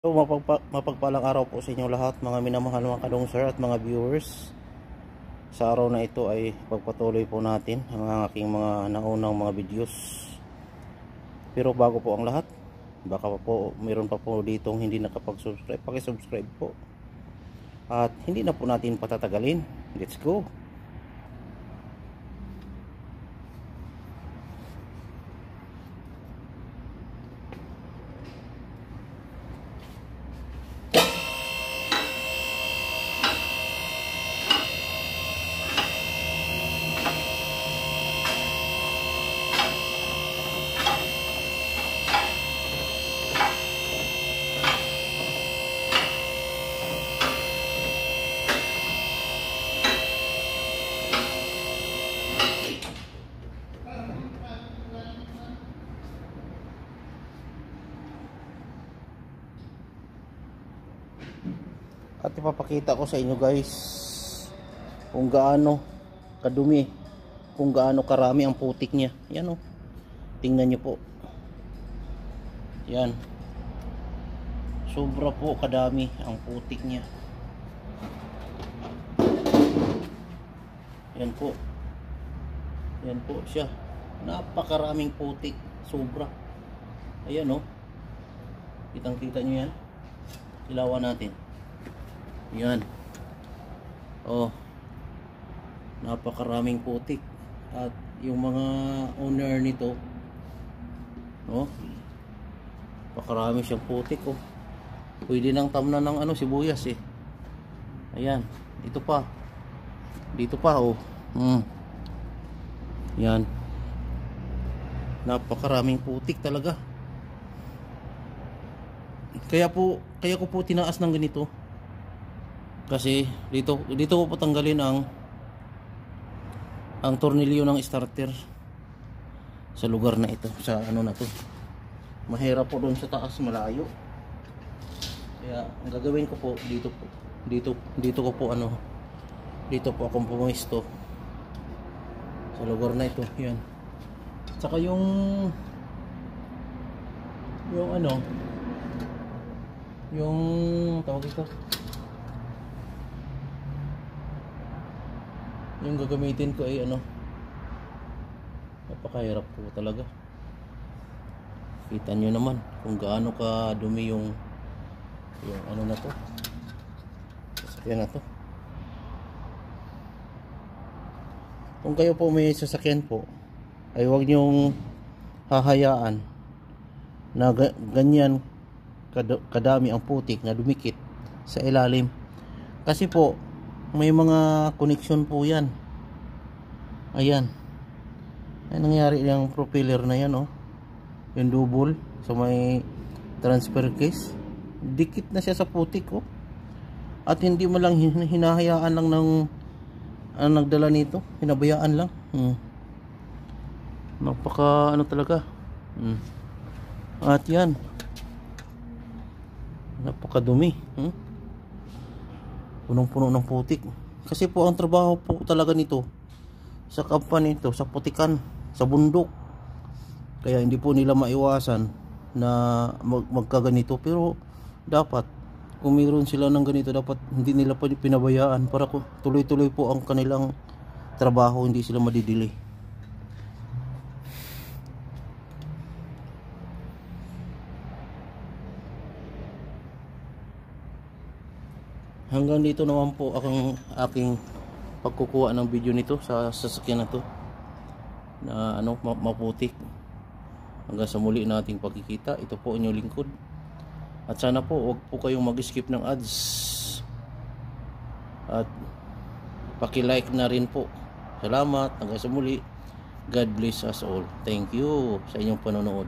So, mapagpalang araw po sa inyong lahat, mga minamahal mga kadongser at mga viewers. Sa araw na ito ay pagpatuloy po natin ang aking mga naunang mga videos. Pero bago po ang lahat, baka po mayroon pa po ditong hindi nakapag-subscribe, paki-subscribe po. At hindi na po natin patatagalin. Let's go! At ipapakita ko sa inyo guys kung gaano kadumi, kung gaano karami ang putik niya. Yan o, tingnan nyo po. Yan, sobra po kadami ang putik niya. Yan po, yan po siya, napakaraming putik, sobra. Ayan o, kitang kita nyo yan. Ilawan natin. Yan. Oh. Napakaraming putik. At yung mga owner nito, oh, napakarami siyang putik, oh. Pwede nang tamnan ng ano, sibuyas eh. Ayan, ito pa. Dito pa, oh. Yan. Napakaraming putik talaga. Kaya ko po tinaas ng ganito. Kasi dito ko patanggalin ang tornilyo ng starter sa lugar na ito, sa ano na to. Mahirap po doon sa taas, malayo. Kaya ang gagawin ko po dito ko po ano, dito po akong pumisto sa lugar na ito. Yan. Saka yung ano, yung tawag ito, yung gagamitin ko ay ano, napakahirap po talaga. Kita nyo naman kung gaano ka dumi yung ano na to, sasakyan na to. Kung kayo po may sasakyan po, ay huwag nyong hahayaan na ganyan kadami ang putik na dumikit sa ilalim. Kasi po may mga connection po yan. Ayan. Ay nangyari yung propeller na yan, oh. Yung double sa may transfer case. Dikit na siya sa putik, oh. At hindi mo lang hinahayaan lang ng nagdala nito. Hinabayaan lang. Napaka ano talaga. At yan. Napakadumi. Punong-puno ng putik. Kasi po ang trabaho po talaga nito sa company ito, sa putikan, sa bundok. Kaya hindi po nila maiwasan na magkaganito. Pero dapat kung mayroon sila ng ganito, dapat hindi nila pinabayaan para tuloy-tuloy po ang kanilang trabaho, hindi sila madidili. Hanggang dito naman po ang aking pagkukuha ng video nito sa sasakyan na to na ano, maputik. Hanggang sa muli nating pagkikita. Ito po inyong lingkod. At sana po huwag po kayong mag-skip ng ads. At paki-like na rin po. Salamat. Hanggang sa muli. God bless us all. Thank you sa inyong panonood.